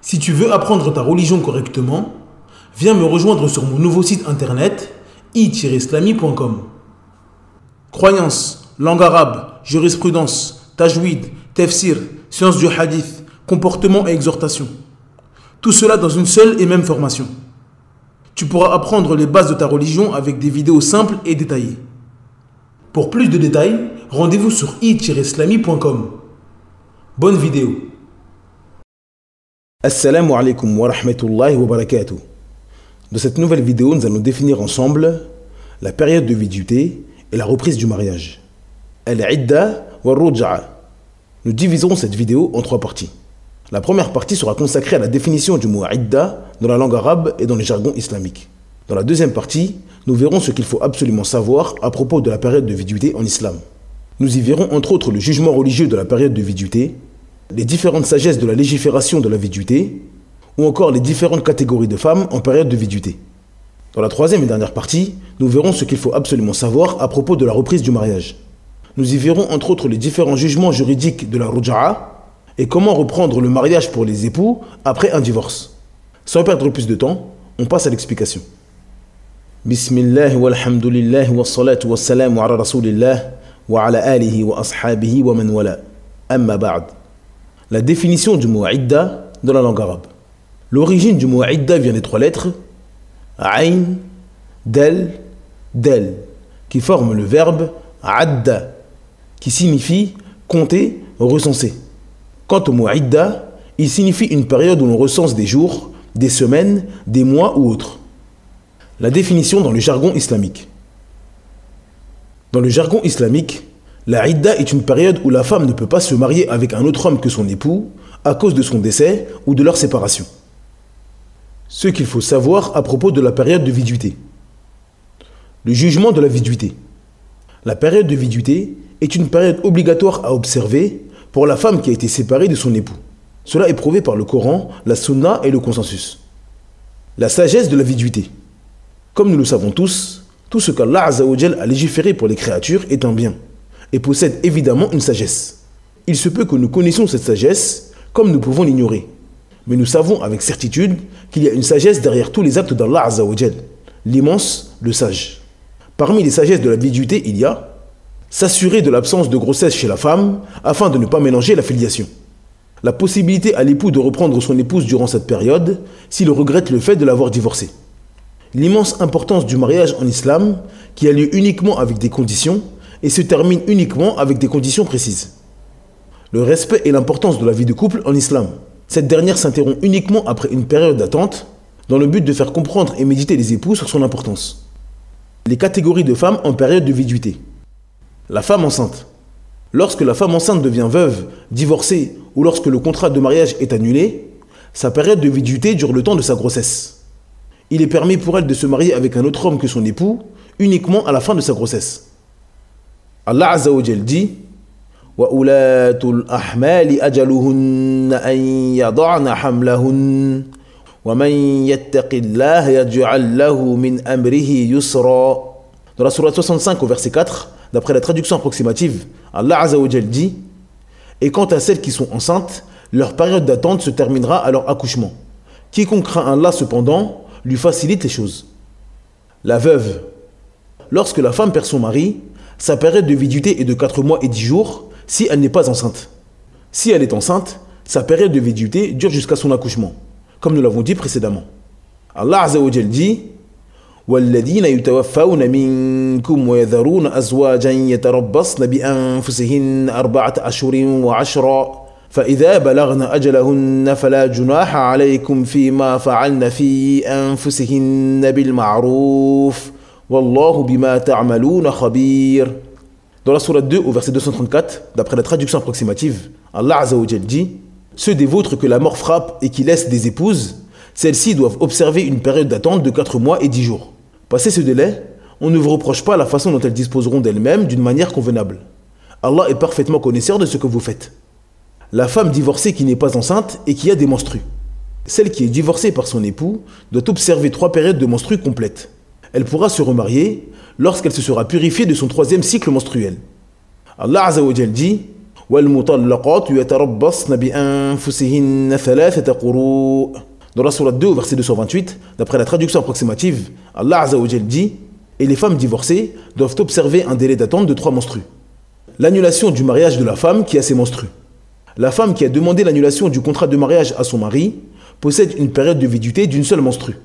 Si tu veux apprendre ta religion correctement, viens me rejoindre sur mon nouveau site internet i-islami.com. Croyances, langue arabe, jurisprudence, tajwid, tafsir, sciences du hadith, comportement et exhortation. Tout cela dans une seule et même formation. Tu pourras apprendre les bases de ta religion avec des vidéos simples et détaillées. Pour plus de détails, rendez-vous sur i-islami.com. Bonne vidéo. Assalamu alaikum wa rahmatullahi wa barakatuh. Dans cette nouvelle vidéo, nous allons définir ensemble la période de viduité et la reprise du mariage. Al-idda wa ruj'a. Nous diviserons cette vidéo en trois parties. La première partie sera consacrée à la définition du mot idda dans la langue arabe et dans le jargon islamique. Dans la deuxième partie, nous verrons ce qu'il faut absolument savoir à propos de la période de viduité en islam. Nous y verrons entre autres le jugement religieux de la période de viduité, les différentes sagesses de la légifération de la viduité, ou encore les différentes catégories de femmes en période de viduité. Dans la troisième et dernière partie, nous verrons ce qu'il faut absolument savoir à propos de la reprise du mariage. Nous y verrons entre autres les différents jugements juridiques de la ruj'a et comment reprendre le mariage pour les époux après un divorce. Sans perdre plus de temps, on passe à l'explication. Bismillah walhamdulillah wa salatu wa salamu ala rasulillah wa ala alihi wa ashabihi wa man wala. Amma ba'd. La définition du mot idda dans la langue arabe. L'origine du mot idda vient des trois lettres ayn, dal, del, qui forment le verbe adda, qui signifie compter, recenser. Quant au mot idda, il signifie une période où l'on recense des jours, des semaines, des mois ou autres. La définition dans le jargon islamique. Dans le jargon islamique, la idda est une période où la femme ne peut pas se marier avec un autre homme que son époux à cause de son décès ou de leur séparation. Ce qu'il faut savoir à propos de la période de viduité. Le jugement de la viduité. La période de viduité est une période obligatoire à observer pour la femme qui a été séparée de son époux. Cela est prouvé par le Coran, la Sunna et le consensus. La sagesse de la viduité. Comme nous le savons tous, tout ce qu'Allah Azza wa Jal a légiféré pour les créatures est un bien et possède évidemment une sagesse. Il se peut que nous connaissions cette sagesse comme nous pouvons l'ignorer. Mais nous savons avec certitude qu'il y a une sagesse derrière tous les actes d'Allah Azza wa Jal, l'immense, le sage. Parmi les sagesses de la viduité, il y a s'assurer de l'absence de grossesse chez la femme afin de ne pas mélanger la filiation. La possibilité à l'époux de reprendre son épouse durant cette période s'il regrette le fait de l'avoir divorcée. L'immense importance du mariage en islam qui a lieu uniquement avec des conditions et se termine uniquement avec des conditions précises. Le respect et l'importance de la vie de couple en islam. Cette dernière s'interrompt uniquement après une période d'attente dans le but de faire comprendre et méditer les époux sur son importance. Les catégories de femmes en période de viduité. La femme enceinte. Lorsque la femme enceinte devient veuve, divorcée ou lorsque le contrat de mariage est annulé, sa période de viduité dure le temps de sa grossesse. Il est permis pour elle de se marier avec un autre homme que son époux uniquement à la fin de sa grossesse. Allah Azza wa Jal dit wa ulatul ahmali ajaluhunna an yad'na hamlahun wa man yattaqillaha yaj'al lahu min amrihi yusra. Dans la sourate 65 au verset 4, d'après la traduction approximative, Allah Azza wa Jal dit et quant à celles qui sont enceintes, leur période d'attente se terminera à leur accouchement. Quiconque craint Allah cependant lui facilite les choses. La veuve. Lorsque la femme perd son mari, sa période de viduité est de 4 mois et 10 jours si elle n'est pas enceinte. Si elle est enceinte, sa période de viduité dure jusqu'à son accouchement, comme nous l'avons dit précédemment. Allah Azza wa Jal dit وَالَّذِينَ يُتَوَفَّوْنَ مِنْكُمْ وَيَذَرُونَ أَزْوَاجًا يَتَرَبَّصْنَ بِأَنفُسِهِنَّ 4 أشهر وعشرا فإذا بلغن أجلهن فلا جناح عليكم فيما فعلن في أنفسهن بالمعروف والله بما تعملون خبير. Dans la sourate 2 au verset 234, d'après la traduction approximative, Allah Azza wa Jal dit ceux des vôtres que la mort frappe et qui laissent des épouses, celles-ci doivent observer une période d'attente de 4 mois et 10 jours. Passé ce délai, on ne vous reproche pas la façon dont elles disposeront d'elles-mêmes d'une manière convenable. Allah est parfaitement connaisseur de ce que vous faites. La femme divorcée qui n'est pas enceinte et qui a des menstrues. Celle qui est divorcée par son époux doit observer 3 périodes de menstrues complètes. Elle pourra se remarier lorsqu'elle se sera purifiée de son 3e cycle menstruel. Allah Azza wa Jal dit وَالْمُطَلَّقَاتُ يَتَرَبَّصْنَ بِأَنفُسِهِنَّ ثَلَاثَةَ قُرُوءٍ. Dans la sourate 2, verset 228, d'après la traduction approximative, Allah Azza wa Jal dit « Et les femmes divorcées doivent observer un délai d'attente de 3 menstrues. » L'annulation du mariage de la femme qui a ses menstrues. La femme qui a demandé l'annulation du contrat de mariage à son mari possède une période de viduité d'une seule menstrue.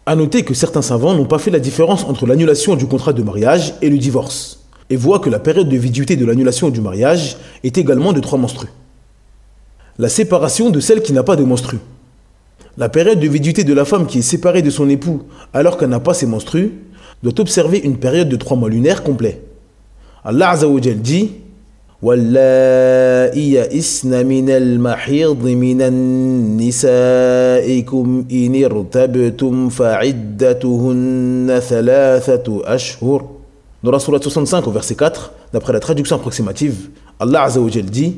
A noter que certains savants n'ont pas fait la différence entre l'annulation du contrat de mariage et le divorce, et voient que la période de viduité de l'annulation du mariage est également de 3 menstrues. La séparation de celle qui n'a pas de menstrues. La période de viduité de la femme qui est séparée de son époux alors qu'elle n'a pas ses menstrues doit observer une période de 3 mois lunaires complets. Allah Azza wa Jal dit وَاللَّائِي يَئِسْنَ مِنَ الْمَحِيضِ مِنَ النِّسَائِكُمْ إِنِ ارْتَبْتُمْ فَعِدَّتُهُنَّ 3 أشهر. Dans la sourate 65 au verset 4, d'après la traduction approximative, Allah Azza wa Jal dit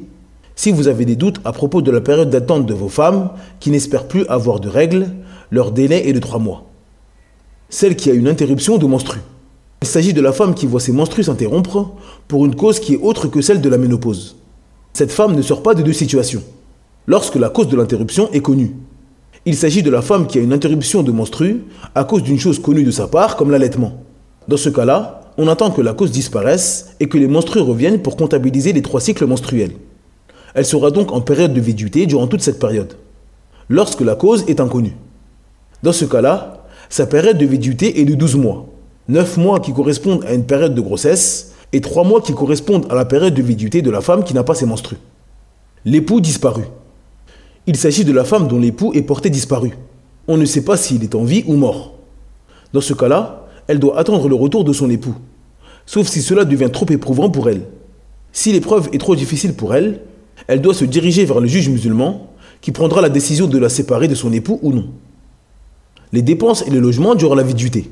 si vous avez des doutes à propos de la période d'attente de vos femmes qui n'espèrent plus avoir de règles, leur délai est de 3 mois. Celle qui a une interruption de menstrues. Il s'agit de la femme qui voit ses menstrues s'interrompre pour une cause qui est autre que celle de la ménopause. Cette femme ne sort pas de 2 situations. Lorsque la cause de l'interruption est connue. Il s'agit de la femme qui a une interruption de menstrues à cause d'une chose connue de sa part comme l'allaitement. Dans ce cas-là, on attend que la cause disparaisse et que les menstrues reviennent pour comptabiliser les 3 cycles menstruels. Elle sera donc en période de viduité durant toute cette période, lorsque la cause est inconnue. Dans ce cas-là, sa période de viduité est de 12 mois, 9 mois qui correspondent à une période de grossesse et 3 mois qui correspondent à la période de viduité de la femme qui n'a pas ses menstrues. L'époux disparu. Il s'agit de la femme dont l'époux est porté disparu. On ne sait pas s'il est en vie ou mort. Dans ce cas-là, elle doit attendre le retour de son époux, sauf si cela devient trop éprouvant pour elle. Si l'épreuve est trop difficile pour elle, elle doit se diriger vers le juge musulman qui prendra la décision de la séparer de son époux ou non. Les dépenses et le logement durant la viduité.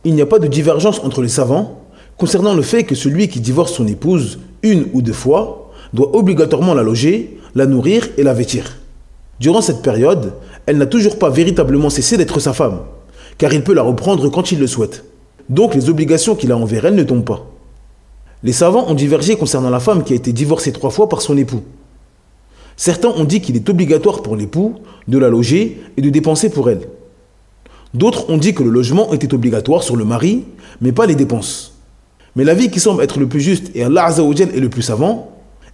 Il n'y a pas de divergence entre les savants concernant le fait que celui qui divorce son épouse 1 ou 2 fois doit obligatoirement la loger, la nourrir et la vêtir. Durant cette période, elle n'a toujours pas véritablement cessé d'être sa femme, car il peut la reprendre quand il le souhaite. Donc les obligations qu'il a envers elle ne tombent pas. Les savants ont divergé concernant la femme qui a été divorcée 3 fois par son époux. Certains ont dit qu'il est obligatoire pour l'époux de la loger et de dépenser pour elle. D'autres ont dit que le logement était obligatoire sur le mari, mais pas les dépenses. Mais l'avis qui semble être le plus juste, et Allah Azza wa Jal est le plus savant,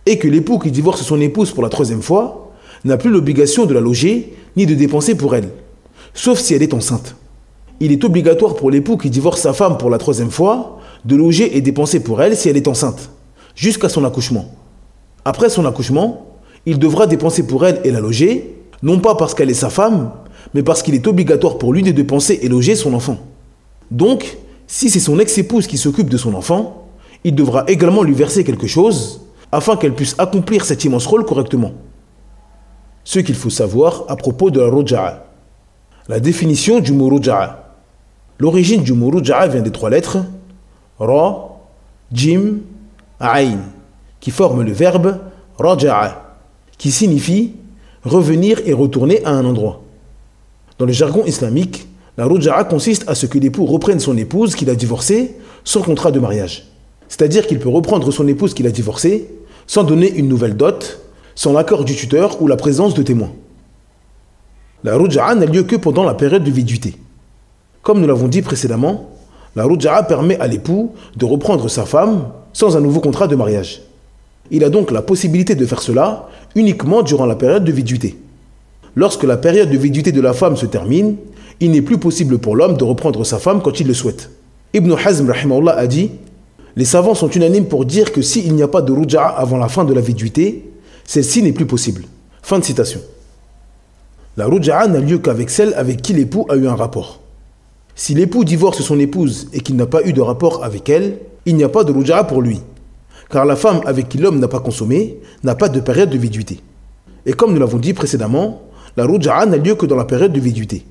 est que l'époux qui divorce son épouse pour la 3e fois n'a plus l'obligation de la loger ni de dépenser pour elle, sauf si elle est enceinte. Il est obligatoire pour l'époux qui divorce sa femme pour la 3e fois de loger et dépenser pour elle si elle est enceinte, jusqu'à son accouchement. Après son accouchement, il devra dépenser pour elle et la loger, non pas parce qu'elle est sa femme, mais parce qu'il est obligatoire pour lui de dépenser et loger son enfant. Donc, si c'est son ex-épouse qui s'occupe de son enfant, il devra également lui verser quelque chose afin qu'elle puisse accomplir cet immense rôle correctement. Ce qu'il faut savoir à propos de la ruja'a. La définition du mot ruja'a. L'origine du mot ruja'a vient des 3 lettres Ra, Jim, Ayn, qui forment le verbe raja'a, qui signifie revenir et retourner à un endroit. Dans le jargon islamique, la ruja'a consiste à ce que l'époux reprenne son épouse qu'il a divorcée sans contrat de mariage. C'est-à-dire qu'il peut reprendre son épouse qu'il a divorcée sans donner une nouvelle dot, sans l'accord du tuteur ou la présence de témoins. La ruja'a n'a lieu que pendant la période de viduité. Comme nous l'avons dit précédemment, la ruja'a permet à l'époux de reprendre sa femme sans un nouveau contrat de mariage. Il a donc la possibilité de faire cela uniquement durant la période de viduité. Lorsque la période de viduité de la femme se termine, il n'est plus possible pour l'homme de reprendre sa femme quand il le souhaite. Ibn Hazm rahimahullah a dit « Les savants sont unanimes pour dire que s'il n'y a pas de ruja'a avant la fin de la viduité, celle-ci n'est plus possible. » Fin de citation. La ruja'a n'a lieu qu'avec celle avec qui l'époux a eu un rapport. Si l'époux divorce son épouse et qu'il n'a pas eu de rapport avec elle, il n'y a pas de ruja'a pour lui. Car la femme avec qui l'homme n'a pas consommé n'a pas de période de viduité. Et comme nous l'avons dit précédemment, la ruja'a n'a lieu que dans la période de viduité.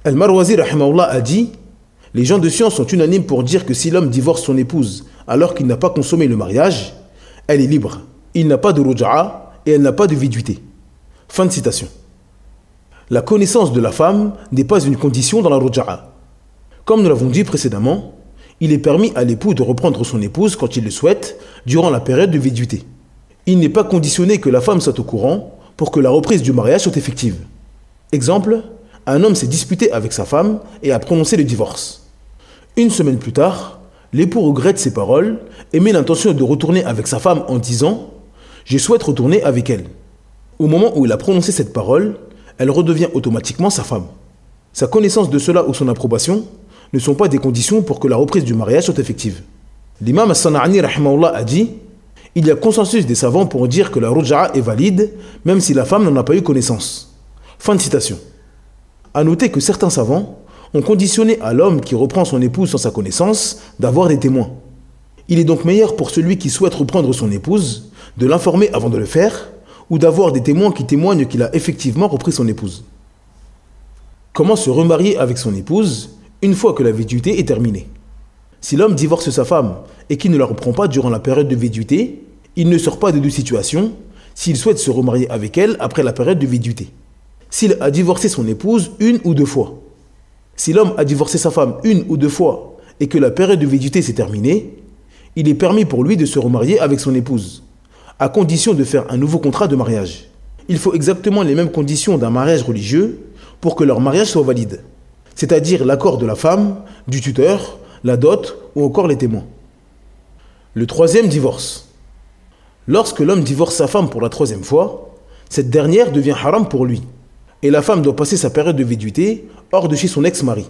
Al-Marwazi rahimahullah a dit « Les gens de science sont unanimes pour dire que si l'homme divorce son épouse alors qu'il n'a pas consommé le mariage, elle est libre. Il n'a pas de ruja'a et elle n'a pas de viduité. » Fin de citation. La connaissance de la femme n'est pas une condition dans la ruja'a. Comme nous l'avons dit précédemment, Il est permis à l'époux de reprendre son épouse quand il le souhaite durant la période de viduité. Il n'est pas conditionné que la femme soit au courant pour que la reprise du mariage soit effective. Exemple, un homme s'est disputé avec sa femme et a prononcé le divorce. Une semaine plus tard, l'époux regrette ses paroles et met l'intention de retourner avec sa femme en disant « Je souhaite retourner avec elle ». Au moment où il a prononcé cette parole, elle redevient automatiquement sa femme. Sa connaissance de cela ou son approbation ne sont pas des conditions pour que la reprise du mariage soit effective. L'imam As-San'ani rahimahullah a dit « Il y a consensus des savants pour dire que la ruj'a est valide même si la femme n'en a pas eu connaissance. » Fin de citation. A noter que certains savants ont conditionné à l'homme qui reprend son épouse sans sa connaissance d'avoir des témoins. Il est donc meilleur pour celui qui souhaite reprendre son épouse de l'informer avant de le faire ou d'avoir des témoins qui témoignent qu'il a effectivement repris son épouse. Comment se remarier avec son épouse une fois que la viduité est terminée? Si l'homme divorce sa femme et qu'il ne la reprend pas durant la période de viduité, il ne sort pas de deux situations s'il souhaite se remarier avec elle après la période de viduité. S'il a divorcé son épouse une ou deux fois. Si l'homme a divorcé sa femme une ou deux fois et que la période de viduité s'est terminée, il est permis pour lui de se remarier avec son épouse, à condition de faire un nouveau contrat de mariage. Il faut exactement les mêmes conditions d'un mariage religieux pour que leur mariage soit valide, c'est-à-dire l'accord de la femme, du tuteur, la dot ou encore les témoins. Le troisième divorce. Lorsque l'homme divorce sa femme pour la troisième fois, cette dernière devient haram pour lui, et la femme doit passer sa période de viduité hors de chez son ex-mari.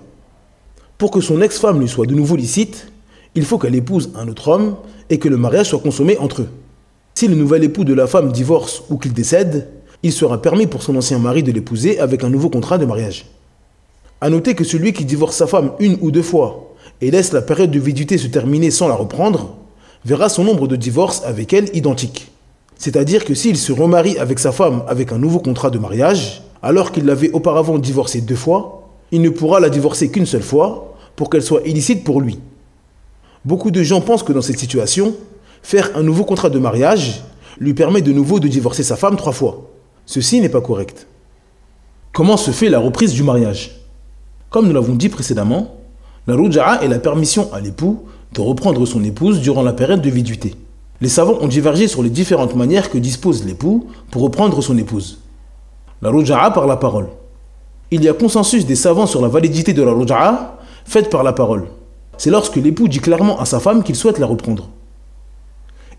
Pour que son ex-femme lui soit de nouveau licite, il faut qu'elle épouse un autre homme et que le mariage soit consommé entre eux. Si le nouvel époux de la femme divorce ou qu'il décède, il sera permis pour son ancien mari de l'épouser avec un nouveau contrat de mariage. A noter que celui qui divorce sa femme une ou deux fois et laisse la période de viduité se terminer sans la reprendre, verra son nombre de divorces avec elle identique. C'est-à-dire que s'il se remarie avec sa femme avec un nouveau contrat de mariage, alors qu'il l'avait auparavant divorcée deux fois, il ne pourra la divorcer qu'une seule fois pour qu'elle soit illicite pour lui. Beaucoup de gens pensent que dans cette situation, faire un nouveau contrat de mariage lui permet de nouveau de divorcer sa femme trois fois. Ceci n'est pas correct. Comment se fait la reprise du mariage? Comme nous l'avons dit précédemment, la ruj'a est la permission à l'époux de reprendre son épouse durant la période de viduité. Les savants ont divergé sur les différentes manières que dispose l'époux pour reprendre son épouse. La ruj'a par la parole. Il y a consensus des savants sur la validité de la ruj'a faite par la parole. C'est lorsque l'époux dit clairement à sa femme qu'il souhaite la reprendre.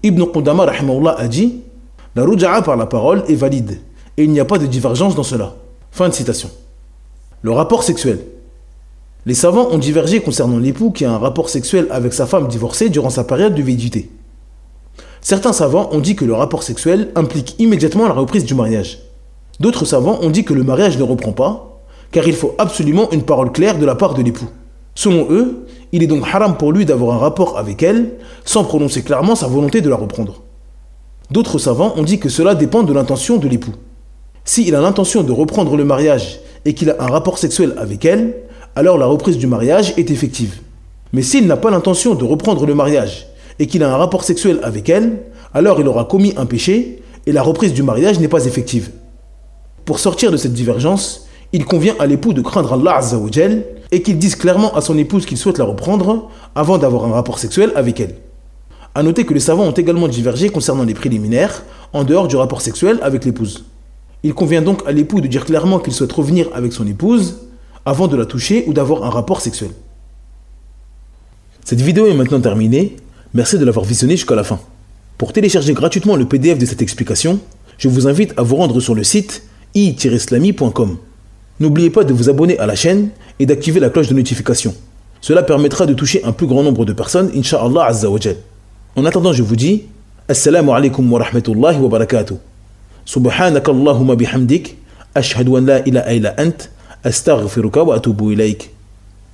Ibn Qudama rahimahullah a dit « La ruj'a par la parole est valide et il n'y a pas de divergence dans cela. » Fin de citation. Le rapport sexuel. Les savants ont divergé concernant l'époux qui a un rapport sexuel avec sa femme divorcée durant sa période de viduité. Certains savants ont dit que le rapport sexuel implique immédiatement la reprise du mariage. D'autres savants ont dit que le mariage ne reprend pas, car il faut absolument une parole claire de la part de l'époux. Selon eux, il est donc haram pour lui d'avoir un rapport avec elle sans prononcer clairement sa volonté de la reprendre. D'autres savants ont dit que cela dépend de l'intention de l'époux. S'il a l'intention de reprendre le mariage et qu'il a un rapport sexuel avec elle, alors la reprise du mariage est effective. Mais s'il n'a pas l'intention de reprendre le mariage et qu'il a un rapport sexuel avec elle, alors il aura commis un péché et la reprise du mariage n'est pas effective. Pour sortir de cette divergence, il convient à l'époux de craindre Allah Azza wa Jal et qu'il dise clairement à son épouse qu'il souhaite la reprendre avant d'avoir un rapport sexuel avec elle. A noter que les savants ont également divergé concernant les préliminaires en dehors du rapport sexuel avec l'épouse. Il convient donc à l'époux de dire clairement qu'il souhaite revenir avec son épouse avant de la toucher ou d'avoir un rapport sexuel. Cette vidéo est maintenant terminée. Merci de l'avoir visionnée jusqu'à la fin. Pour télécharger gratuitement le PDF de cette explication, je vous invite à vous rendre sur le site i-islami.com. N'oubliez pas de vous abonner à la chaîne et d'activer la cloche de notification. Cela permettra de toucher un plus grand nombre de personnes, Inch'Allah Azza wa Jal. En attendant, je vous dis Assalamu alaikum wa rahmatullahi wa barakatuh. Subhanaka Allahumma bihamdik, ashhadu an la ilaha illa ant, astaghfiruka wa atubu ilayk.